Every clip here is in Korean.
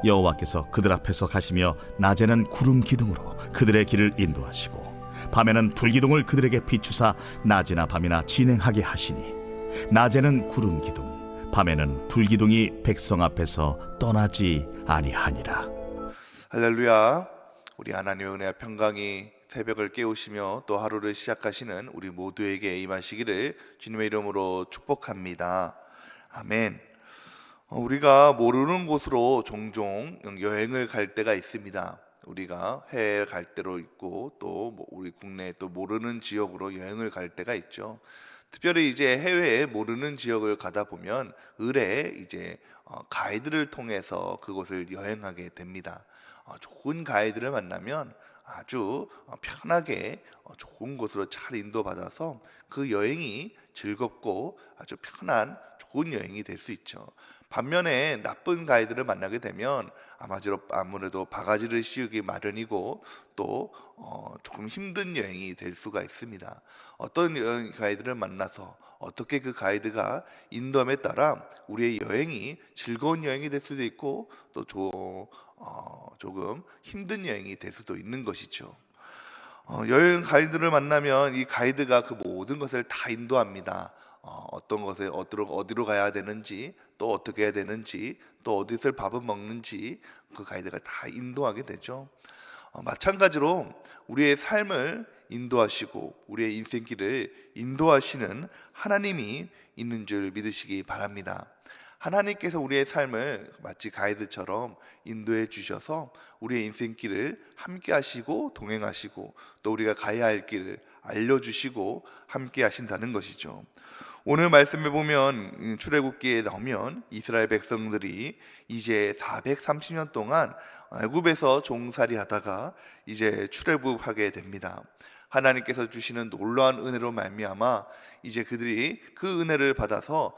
여호와께서 그들 앞에서 가시며 낮에는 구름 기둥으로 그들의 길을 인도하시고 밤에는 불기둥을 그들에게 비추사 낮이나 밤이나 진행하게 하시니 낮에는 구름 기둥 밤에는 불기둥이 백성 앞에서 떠나지 아니하니라. 할렐루야. 우리 하나님의 은혜와 평강이 새벽을 깨우시며 또 하루를 시작하시는 우리 모두에게 임하시기를 주님의 이름으로 축복합니다. 아멘. 우리가 모르는 곳으로 종종 여행을 갈 때가 있습니다. 우리가 해외에 갈 때로 있고 또 우리 국내에 또 모르는 지역으로 여행을 갈 때가 있죠. 특별히 이제 해외에 모르는 지역을 가다 보면 의뢰 이제 가이드를 통해서 그곳을 여행하게 됩니다. 좋은 가이드를 만나면 아주 편하게 좋은 곳으로 잘 인도받아서 그 여행이 즐겁고 아주 편한 좋은 여행이 될 수 있죠. 반면에 나쁜 가이드를 만나게 되면 아무래도 바가지를 씌우기 마련이고 또 조금 힘든 여행이 될 수가 있습니다. 어떤 가이드를 만나서 어떻게 그 가이드가 인도함에 따라 우리의 여행이 즐거운 여행이 될 수도 있고 또 조금 힘든 여행이 될 수도 있는 것이죠. 여행 가이드를 만나면 이 가이드가 그 모든 것을 다 인도합니다. 어떤 것에 어디로 가야 되는지 또 어떻게 해야 되는지 또 어디서 밥을 먹는지 그 가이드가 다 인도하게 되죠. 마찬가지로 우리의 삶을 인도하시고 우리의 인생길을 인도하시는 하나님이 있는 줄 믿으시기 바랍니다. 하나님께서 우리의 삶을 마치 가이드처럼 인도해 주셔서 우리의 인생길을 함께 하시고 동행하시고 또 우리가 가야 할 길을 알려주시고 함께 하신다는 것이죠. 오늘 말씀에 보면 출애굽기에 나오면 이스라엘 백성들이 이제 430년 동안 애굽에서 종살이 하다가 이제 출애굽하게 됩니다. 하나님께서 주시는 놀라운 은혜로 말미암아 이제 그들이 그 은혜를 받아서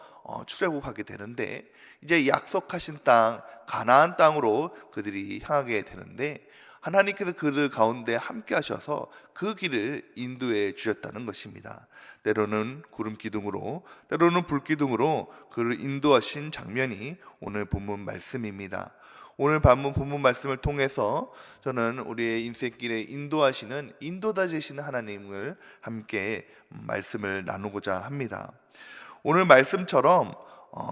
출애굽하게 되는데 이제 약속하신 땅 가나안 땅으로 그들이 향하게 되는데 하나님께서 그들 가운데 함께 하셔서 그 길을 인도해 주셨다는 것입니다. 때로는 구름 기둥으로 때로는 불 기둥으로 그를 인도하신 장면이 오늘 본문 말씀입니다. 오늘 본문 말씀을 통해서 저는 우리의 인생길에 인도하시는 인도자 되시는 하나님을 함께 말씀을 나누고자 합니다. 오늘 말씀처럼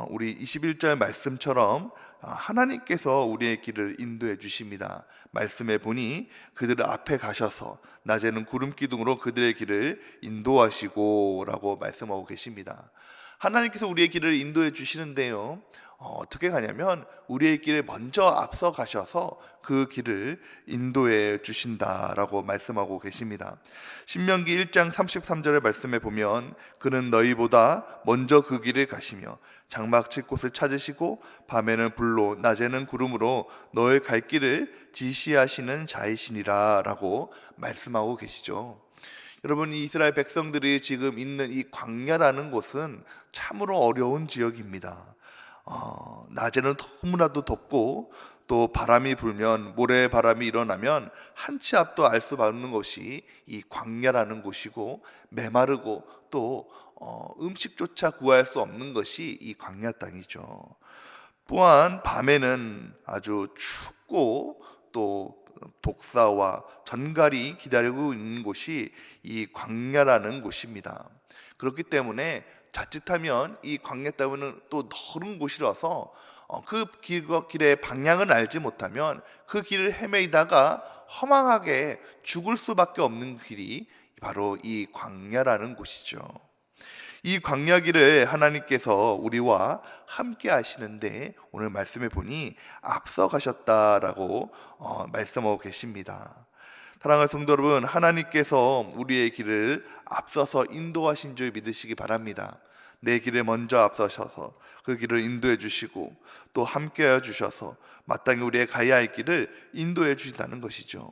우리 21절 말씀처럼 하나님께서 우리의 길을 인도해 주십니다. 말씀에 보니 그들 앞에 가셔서 낮에는 구름 기둥으로 그들의 길을 인도하시고 라고 말씀하고 계십니다. 하나님께서 우리의 길을 인도해 주시는데요, 어떻게 가냐면 우리의 길을 먼저 앞서 가셔서 그 길을 인도해 주신다라고 말씀하고 계십니다. 신명기 1장 33절의 말씀에 보면 그는 너희보다 먼저 그 길을 가시며 장막칠 곳을 찾으시고 밤에는 불로 낮에는 구름으로 너의 갈 길을 지시하시는 자이시니라 라고 말씀하고 계시죠. 여러분, 이 이스라엘 백성들이 지금 있는 이 광야라는 곳은 참으로 어려운 지역입니다. 낮에는 너무나도 덥고 또 바람이 불면 모래바람이 일어나면 한 치 앞도 알 수 없는 곳이 이 광야라는 곳이고 메마르고 또 음식조차 구할 수 없는 것이 이 광야 땅이죠. 또한 밤에는 아주 춥고 또 독사와 전갈이 기다리고 있는 곳이 이 광야라는 곳입니다. 그렇기 때문에 자칫하면 이 광야 땅은 또 넓은 곳이라서 그 길의 방향을 알지 못하면 그 길을 헤매다가 허망하게 죽을 수밖에 없는 길이 바로 이 광야라는 곳이죠. 이 광야길을 하나님께서 우리와 함께 하시는데 오늘 말씀해 보니 앞서 가셨다라고 말씀하고 계십니다. 사랑하는 성도 여러분, 하나님께서 우리의 길을 앞서서 인도하신 줄 믿으시기 바랍니다. 내 길을 먼저 앞서셔서 그 길을 인도해 주시고 또 함께하여 주셔서 마땅히 우리의 가야 할 길을 인도해 주신다는 것이죠.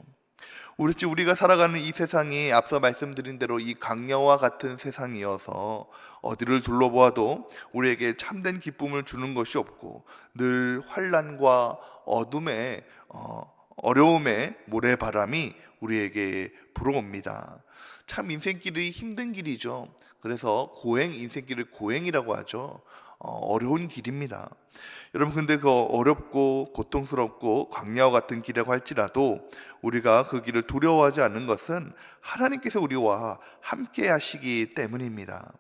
우리가 살아가는 이 세상이 앞서 말씀드린 대로 이 광야와 같은 세상이어서 어디를 둘러보아도 우리에게 참된 기쁨을 주는 것이 없고 늘 환난과 어둠의 어려움의 모래바람이 우리에게 불어옵니다. 참 인생길이 힘든 길이죠. 그래서 인생길을 고행이라고 하죠. 어려운 길입니다. 여러분, 근데 그 어렵고 고통스럽고 광야와 같은 길이라고 할지라도 우리가 그 길을 두려워하지 않는 것은 하나님께서 우리와 함께 하시기 때문입니다.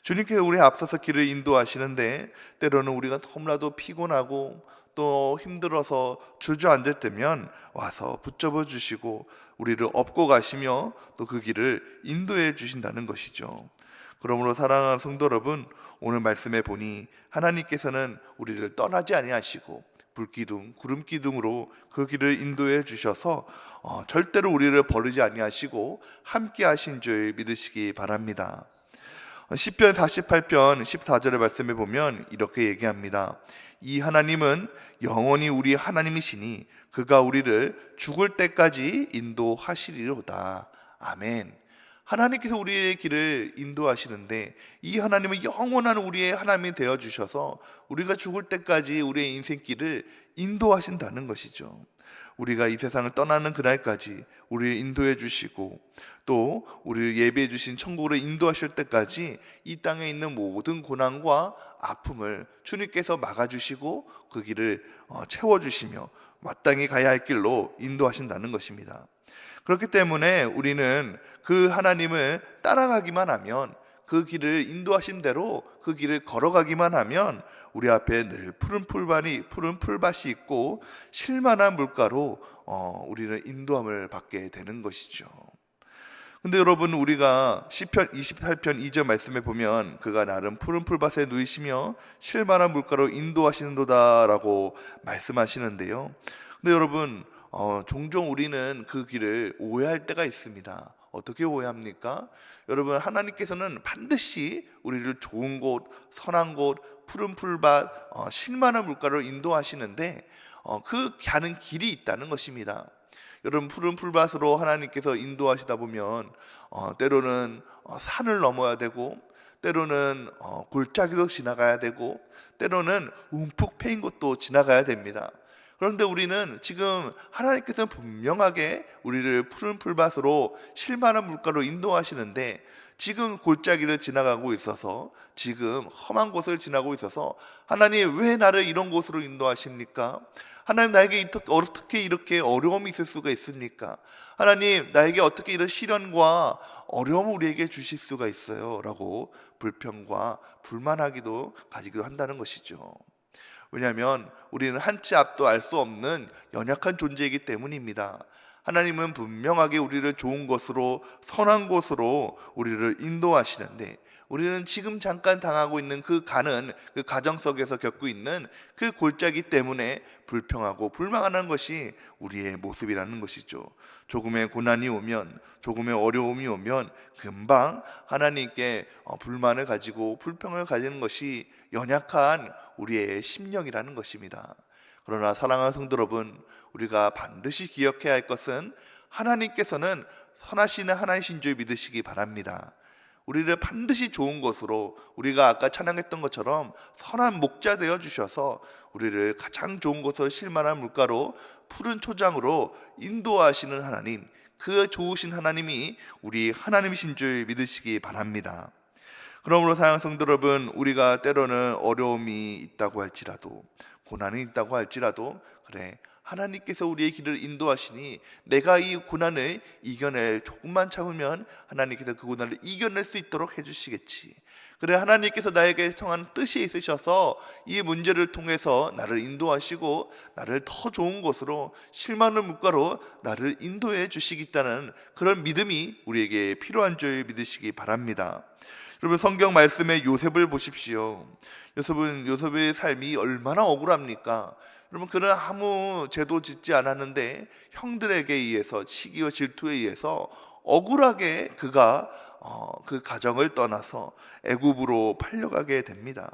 주님께서 우리 앞서서 길을 인도하시는데 때로는 우리가 너무나도 피곤하고 또 힘들어서 주저앉을 때면 와서 붙잡아 주시고 우리를 업고 가시며 또 그 길을 인도해 주신다는 것이죠. 그러므로 사랑하는 성도 여러분, 오늘 말씀에 보니 하나님께서는 우리를 떠나지 아니하시고 불기둥, 구름기둥으로 그 길을 인도해 주셔서 절대로 우리를 버리지 아니하시고 함께 하신 줄 믿으시기 바랍니다. 시편 48편 14절의 말씀에 보면 이렇게 얘기합니다. 이 하나님은 영원히 우리 하나님이시니 그가 우리를 죽을 때까지 인도하시리로다. 아멘. 하나님께서 우리의 길을 인도하시는데 이 하나님은 영원한 우리의 하나님이 되어주셔서 우리가 죽을 때까지 우리의 인생길을 인도하신다는 것이죠. 우리가 이 세상을 떠나는 그날까지 우리를 인도해 주시고 또 우리를 예배해 주신 천국으로 인도하실 때까지 이 땅에 있는 모든 고난과 아픔을 주님께서 막아주시고 그 길을 채워주시며 마땅히 가야 할 길로 인도하신다는 것입니다. 그렇기 때문에 우리는 그 하나님을 따라가기만 하면, 그 길을 인도하신 대로 그 길을 걸어가기만 하면 우리 앞에 늘 푸른 풀밭이 있고 쉴만한 물가로 우리는 인도함을 받게 되는 것이죠. 근데 여러분, 우리가 시편 28편 2절 말씀에 보면 그가 나름 푸른 풀밭에 누이시며 쉴만한 물가로 인도하시는도다라고 말씀하시는데요. 근데 여러분, 종종 우리는 그 길을 오해할 때가 있습니다. 어떻게 오해합니까? 여러분, 하나님께서는 반드시 우리를 좋은 곳, 선한 곳, 푸른 풀밭, 쉴만한 물가로 인도하시는데 그 가는 길이 있다는 것입니다. 여러분, 푸른 풀밭으로 하나님께서 인도하시다 보면 때로는 산을 넘어야 되고, 때로는 골짜기도 지나가야 되고, 때로는 움푹 패인 곳도 지나가야 됩니다. 그런데 우리는 지금 하나님께서는 분명하게 우리를 푸른 풀밭으로 쉴만한 물가로 인도하시는데 지금 골짜기를 지나가고 있어서, 지금 험한 곳을 지나고 있어서 하나님, 왜 나를 이런 곳으로 인도하십니까? 하나님, 나에게 어떻게 이렇게 어려움이 있을 수가 있습니까? 하나님, 나에게 어떻게 이런 시련과 어려움을 우리에게 주실 수가 있어요? 라고 불평과 불만하기도 가지기도 한다는 것이죠. 왜냐하면 우리는 한치 앞도 알 수 없는 연약한 존재이기 때문입니다. 하나님은 분명하게 우리를 좋은 곳으로, 선한 곳으로 우리를 인도하시는데 우리는 지금 잠깐 당하고 있는 그 가정 속에서 겪고 있는 그 골짜기 때문에 불평하고 불만하는 것이 우리의 모습이라는 것이죠. 조금의 고난이 오면, 조금의 어려움이 오면 금방 하나님께 불만을 가지고 불평을 가지는 것이 연약한 우리의 심령이라는 것입니다. 그러나 사랑하는 성도 여러분, 우리가 반드시 기억해야 할 것은 하나님께서는 선하신 하나이신 줄 믿으시기 바랍니다. 우리를 반드시 좋은 것으로, 우리가 아까 찬양했던 것처럼 선한 목자 되어 주셔서 우리를 가장 좋은 곳으로 쉴만한 물가로, 푸른 초장으로 인도하시는 하나님, 그 좋으신 하나님이 우리 하나님이신 줄 믿으시기 바랍니다. 그러므로 사랑하는 성도 여러분, 우리가 때로는 어려움이 있다고 할지라도, 고난이 있다고 할지라도, 그래, 하나님께서 우리의 길을 인도하시니 내가 이 고난을 이겨낼, 조금만 참으면 하나님께서 그 고난을 이겨낼 수 있도록 해주시겠지. 그래, 하나님께서 나에게 정한 뜻이 있으셔서 이 문제를 통해서 나를 인도하시고 나를 더 좋은 곳으로, 쉴만한 물가로 나를 인도해 주시겠다는 그런 믿음이 우리에게 필요한 줄 믿으시기 바랍니다. 여러분, 성경 말씀에 요셉을 보십시오. 요셉의 삶이 얼마나 억울합니까? 여러분, 그는 아무 죄도 짓지 않았는데 형들에게 의해서, 시기와 질투에 의해서 억울하게 그가 그 가정을 떠나서 애굽으로 팔려가게 됩니다.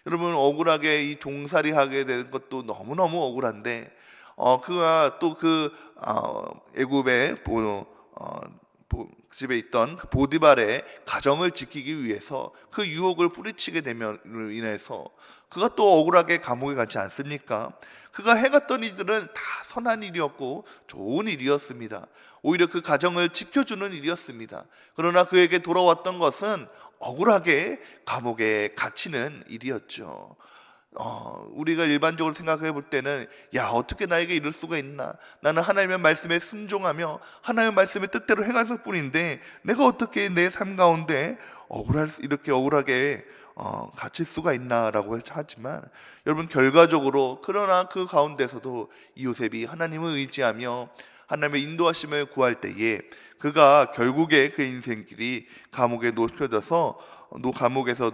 여러분, 억울하게 이 종살이하게 된 것도 너무너무 억울한데 그가 또 그 애굽의 집에 있던 그 보디발의 가정을 지키기 위해서 그 유혹을 뿌리치게 됨으로 인해서 그가 또 억울하게 감옥에 가지 않습니까? 그가 행했던 일들은 다 선한 일이었고 좋은 일이었습니다. 오히려 그 가정을 지켜주는 일이었습니다. 그러나 그에게 돌아왔던 것은 억울하게 감옥에 갇히는 일이었죠. 우리가 일반적으로 생각해 볼 때는 야, 어떻게 나에게 이럴 수가 있나? 나는 하나님의 말씀에 순종하며 하나님의 말씀의 뜻대로 행할 뿐인데 내가 어떻게 내 삶 가운데 이렇게 억울하게 갇힐 수가 있나라고 하지만, 여러분, 결과적으로 그러나 그 가운데서도 이 요셉이 하나님을 의지하며 하나님의 인도하심을 구할 때에 그가 결국에 그 인생길이 감옥에서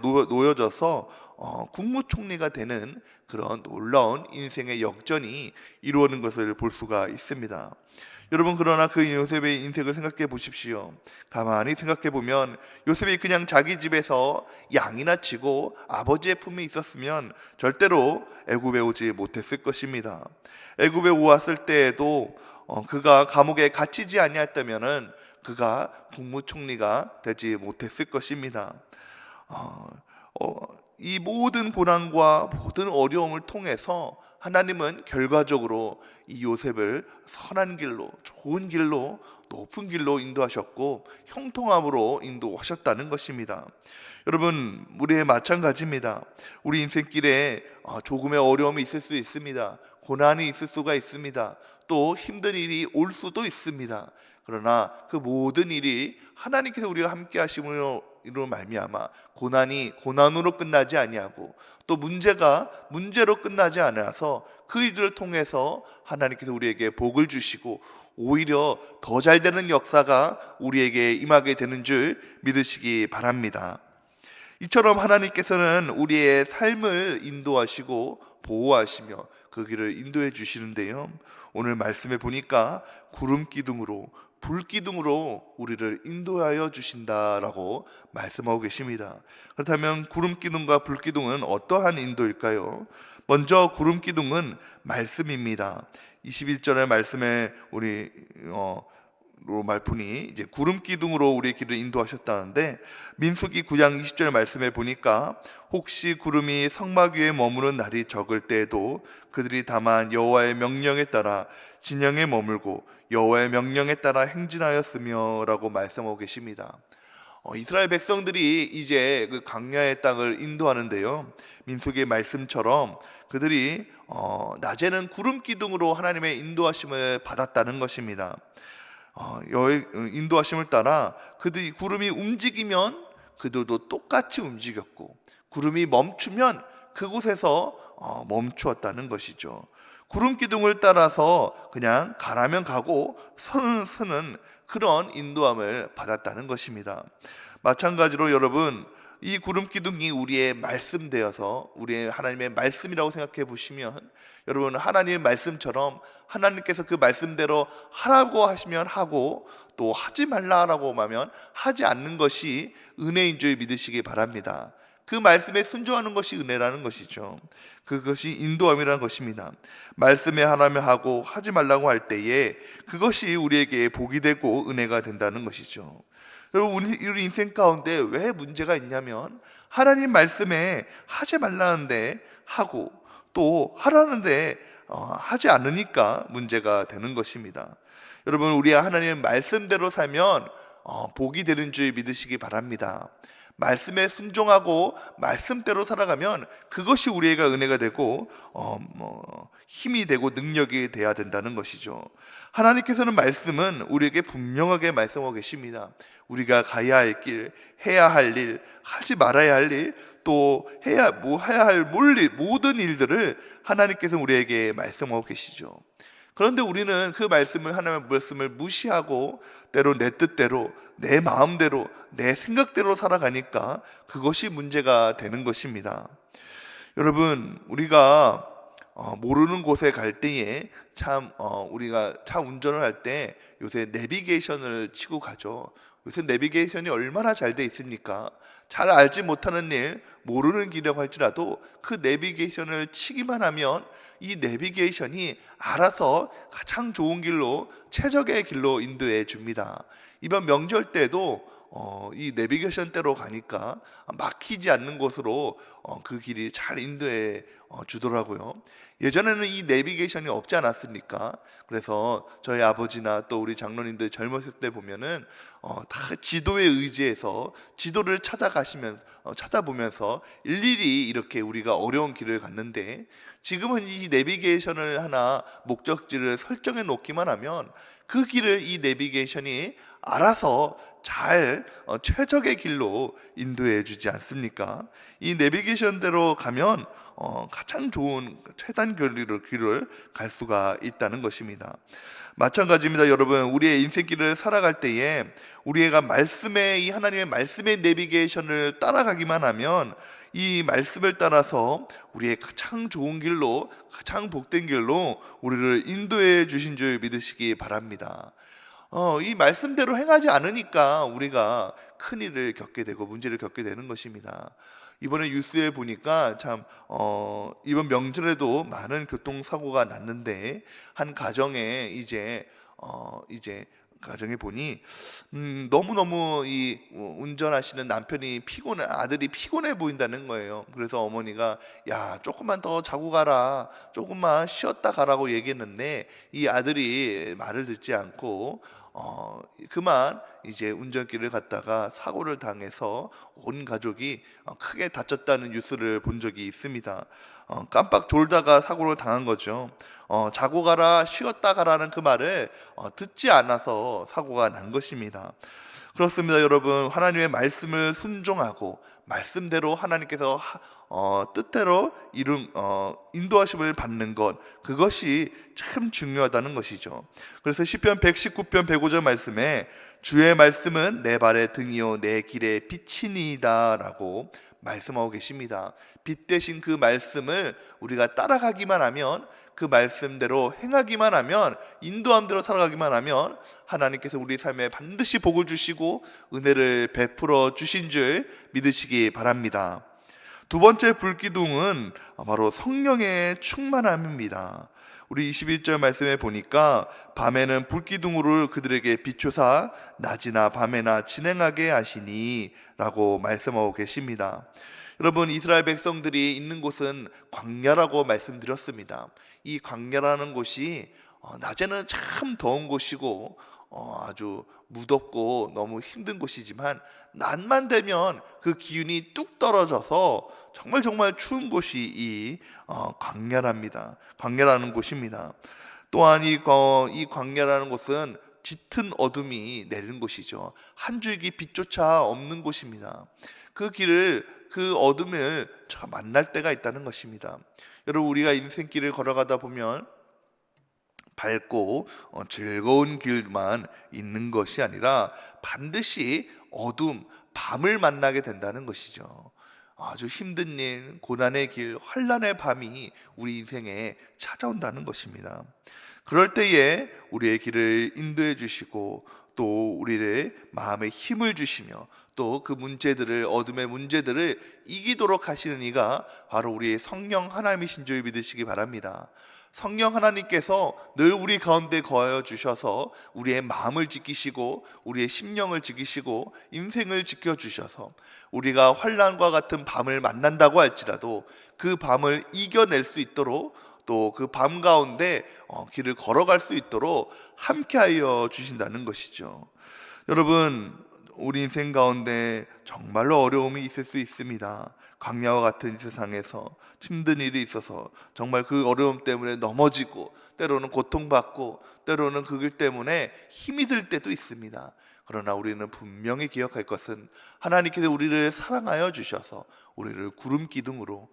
놓여져서 국무총리가 되는 그런 놀라운 인생의 역전이 이루어지는 것을 볼 수가 있습니다. 여러분, 그러나 그 요셉의 인생을 생각해 보십시오. 가만히 생각해 보면 요셉이 그냥 자기 집에서 양이나 치고 아버지의 품에 있었으면 절대로 애굽에 오지 못했을 것입니다. 애굽에 왔을 때에도 그가 감옥에 갇히지 아니했다면은 그가 국무총리가 되지 못했을 것입니다. 이 모든 고난과 모든 어려움을 통해서 하나님은 결과적으로 이 요셉을 선한 길로, 좋은 길로, 높은 길로 인도하셨고 형통함으로 인도하셨다는 것입니다. 여러분, 우리의 마찬가지입니다. 우리 인생길에 조금의 어려움이 있을 수 있습니다. 고난이 있을 수가 있습니다. 또 힘든 일이 올 수도 있습니다. 그러나 그 모든 일이 하나님께서 우리가 함께 하심으로 말미암아 고난이 고난으로 끝나지 아니하고 또 문제가 문제로 끝나지 않아서 그 일을 통해서 하나님께서 우리에게 복을 주시고 오히려 더 잘 되는 역사가 우리에게 임하게 되는 줄 믿으시기 바랍니다. 이처럼 하나님께서는 우리의 삶을 인도하시고 보호하시며 그 길을 인도해 주시는데요, 오늘 말씀에 보니까 구름 기둥으로, 불 기둥으로 우리를 인도하여 주신다라고 말씀하고 계십니다. 그렇다면 구름 기둥과 불 기둥은 어떠한 인도일까요? 먼저 구름 기둥은 말씀입니다. 21절의 말씀에 우리 말씀이 이제 구름 기둥으로 우리의 길을 인도하셨다는데, 민수기 9장 20절 말씀에 보니까 혹시 구름이 성막 위에 머무는 날이 적을 때에도 그들이 다만 여호와의 명령에 따라 진영에 머물고 여호와의 명령에 따라 행진하였으며라고 말씀하고 계십니다. 이스라엘 백성들이 이제 그 광야의 땅을 인도하는데요, 민수기의 말씀처럼 그들이 낮에는 구름 기둥으로 하나님의 인도하심을 받았다는 것입니다. 인도하심을 따라 그들이 구름이 움직이면 그들도 똑같이 움직였고 구름이 멈추면 그곳에서 멈추었다는 것이죠. 구름 기둥을 따라서 그냥 가라면 가고 서는 그런 인도함을 받았다는 것입니다. 마찬가지로 여러분, 이 구름 기둥이 우리의 말씀 되어서 우리의 하나님의 말씀이라고 생각해 보시면, 여러분, 하나님의 말씀처럼 하나님께서 그 말씀대로 하라고 하시면 하고 또 하지 말라라고 하면 하지 않는 것이 은혜인 줄 믿으시기 바랍니다. 그 말씀에 순종하는 것이 은혜라는 것이죠. 그것이 인도함이라는 것입니다. 말씀에 하라면 하고 하지 말라고 할 때에 그것이 우리에게 복이 되고 은혜가 된다는 것이죠. 여러분, 우리 인생 가운데 왜 문제가 있냐면 하나님 말씀에 하지 말라는데 하고 또 하라는데 하지 않으니까 문제가 되는 것입니다. 여러분, 우리 하나님의 말씀대로 살면 복이 되는 줄 믿으시기 바랍니다. 말씀에 순종하고 말씀대로 살아가면 그것이 우리에게 은혜가 되고 힘이 되고 능력이 돼야 된다는 것이죠. 하나님께서는 말씀은 우리에게 분명하게 말씀하고 계십니다. 우리가 가야 할 길, 해야 할 일, 하지 말아야 할 일, 또 해야 할 모든 일들을 하나님께서 우리에게 말씀하고 계시죠. 그런데 우리는 그 하나님의 말씀을 무시하고 때로 내 뜻대로, 내 마음대로, 내 생각대로 살아가니까 그것이 문제가 되는 것입니다. 여러분, 우리가 모르는 곳에 갈 때에 우리가 차 운전을 할 때 요새 내비게이션을 치고 가죠. 요새 내비게이션이 얼마나 잘 돼 있습니까? 잘 알지 못하는 일, 모르는 길이라고 할지라도 그 내비게이션을 치기만 하면 이 내비게이션이 알아서 가장 좋은 길로, 최적의 길로 인도해 줍니다. 이번 명절 때도 이 내비게이션대로 가니까 막히지 않는 곳으로 그 길이 잘 인도해 주더라고요. 예전에는 이 내비게이션이 없지 않았습니까? 그래서 저희 아버지나 또 우리 장로님들 젊었을 때 보면은 다 지도에 의지해서 지도를 찾아보면서 일일이 이렇게 우리가 어려운 길을 갔는데, 지금은 이 내비게이션을 하나 목적지를 설정해 놓기만 하면 그 길을 이 내비게이션이 알아서 잘 최적의 길로 인도해 주지 않습니까? 이 내비게이션대로 가면 가장 좋은 최단 길을 갈 수가 있다는 것입니다. 마찬가지입니다, 여러분. 우리의 인생길을 살아갈 때에 우리가 이 하나님의 말씀의 내비게이션을 따라가기만 하면 이 말씀을 따라서 우리의 가장 좋은 길로, 가장 복된 길로 우리를 인도해 주신 줄 믿으시기 바랍니다. 이 말씀대로 행하지 않으니까 우리가 큰일을 겪게 되고 문제를 겪게 되는 것입니다. 이번에 뉴스에 보니까 참 이번 명절에도 많은 교통사고가 났는데, 한 가정에 이제 가정에 보니 너무너무 이 운전하시는 남편이 아들이 피곤해 보인다는 거예요. 그래서 어머니가 야, 조금만 더 자고 가라, 조금만 쉬었다 가라고 얘기했는데, 이 아들이 말을 듣지 않고 그만 이제 운전길을 갔다가 사고를 당해서 온 가족이 크게 다쳤다는 뉴스를 본 적이 있습니다. 깜빡 졸다가 사고를 당한 거죠. 자고 가라, 쉬었다 가라는 그 말을 듣지 않아서 사고가 난 것입니다. 그렇습니다, 여러분. 하나님의 말씀을 순종하고 말씀대로 하나님께서 뜻대로 인도하심을 받는 것, 그것이 참 중요하다는 것이죠. 그래서 시편 119편 105절 말씀에 주의 말씀은 내 발의 등이요 내 길의 빛이니이다 라고 말씀하고 계십니다. 빛 대신 그 말씀을 우리가 따라가기만 하면, 그 말씀대로 행하기만 하면, 인도함대로 살아가기만 하면 하나님께서 우리 삶에 반드시 복을 주시고 은혜를 베풀어 주신 줄 믿으시기 바랍니다. 두 번째 불기둥은 바로 성령의 충만함입니다. 우리 21절 말씀에 보니까 밤에는 불기둥으로 그들에게 비추사 낮이나 밤에나 진행하게 하시니 라고 말씀하고 계십니다. 여러분, 이스라엘 백성들이 있는 곳은 광야라고 말씀드렸습니다. 이 광야라는 곳이 낮에는 참 더운 곳이고 아주 무덥고 너무 힘든 곳이지만, 낮만 되면 그 기운이 뚝 떨어져서 정말 추운 곳이 이 광야라는 곳입니다. 또한 이 광야라는 곳은 짙은 어둠이 내리는 곳이죠. 한 줄기 빛조차 없는 곳입니다. 그 어둠을 만날 때가 있다는 것입니다. 여러분, 우리가 인생길을 걸어가다 보면 밝고 즐거운 길만 있는 것이 아니라 반드시 어둠, 밤을 만나게 된다는 것이죠. 아주 힘든 일, 고난의 길, 환난의 밤이 우리 인생에 찾아온다는 것입니다. 그럴 때에 우리의 길을 인도해 주시고 또 우리의 마음에 힘을 주시며 또 그 어둠의 문제들을 이기도록 하시는 이가 바로 우리의 성령 하나님이신 줄 믿으시기 바랍니다. 성령 하나님께서 늘 우리 가운데 거하여 주셔서 우리의 마음을 지키시고 우리의 심령을 지키시고 인생을 지켜주셔서 우리가 환난과 같은 밤을 만난다고 할지라도 그 밤을 이겨낼 수 있도록, 또 그 밤 가운데 길을 걸어갈 수 있도록 함께하여 주신다는 것이죠. 여러분, 우리 인생 가운데 정말로 어려움이 있을 수 있습니다. 광야와 같은 세상에서 힘든 일이 있어서 정말 그 어려움 때문에 넘어지고, 때로는 고통받고, 때로는 그 길 때문에 힘이 들 때도 있습니다. 그러나 우리는 분명히 기억할 것은 하나님께서 우리를 사랑하여 주셔서 우리를 구름 기둥으로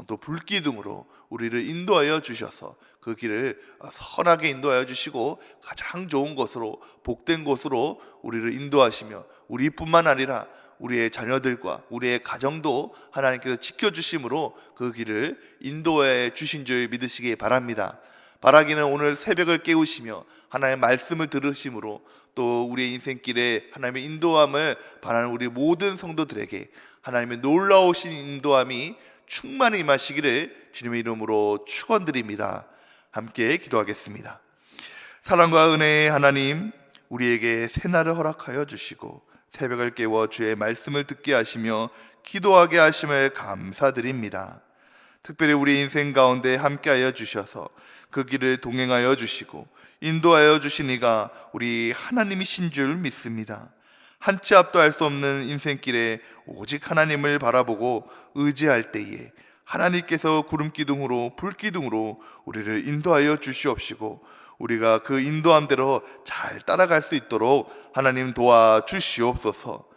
또 불기둥으로 우리를 인도하여 주셔서 그 길을 선하게 인도하여 주시고 가장 좋은 곳으로, 복된 곳으로 우리를 인도하시며 우리뿐만 아니라 우리의 자녀들과 우리의 가정도 하나님께서 지켜주심으로 그 길을 인도해 주신 줄 믿으시기 바랍니다. 바라기는 오늘 새벽을 깨우시며 하나님의 말씀을 들으심으로 또 우리의 인생길에 하나님의 인도함을 바라는 우리 모든 성도들에게 하나님의 놀라우신 인도함이 충만히 임하시기를 주님의 이름으로 축원드립니다. 함께 기도하겠습니다. 사랑과 은혜의 하나님, 우리에게 새날을 허락하여 주시고 새벽을 깨워 주의 말씀을 듣게 하시며 기도하게 하심을 감사드립니다. 특별히 우리 인생 가운데 함께하여 주셔서 그 길을 동행하여 주시고 인도하여 주시니가 우리 하나님이신 줄 믿습니다. 한 치 앞도 알 수 없는 인생길에 오직 하나님을 바라보고 의지할 때에 하나님께서 구름기둥으로 불기둥으로 우리를 인도하여 주시옵시고 우리가 그 인도함대로 잘 따라갈 수 있도록 하나님 도와주시옵소서.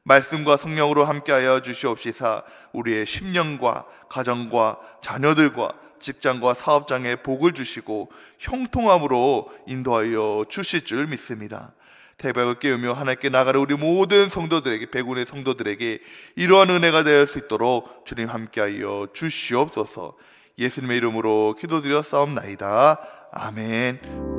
말씀과 성령으로 함께하여 주시옵시사 우리의 심령과 가정과 자녀들과 직장과 사업장에 복을 주시고 형통함으로 인도하여 주실 줄 믿습니다. 새벽을 깨우며 하나님께 나가는 우리 모든 성도들에게, 백운의 성도들에게 이러한 은혜가 될 수 있도록 주님 함께하여 주시옵소서. 예수님의 이름으로 기도드려 싸움나이다. 아멘.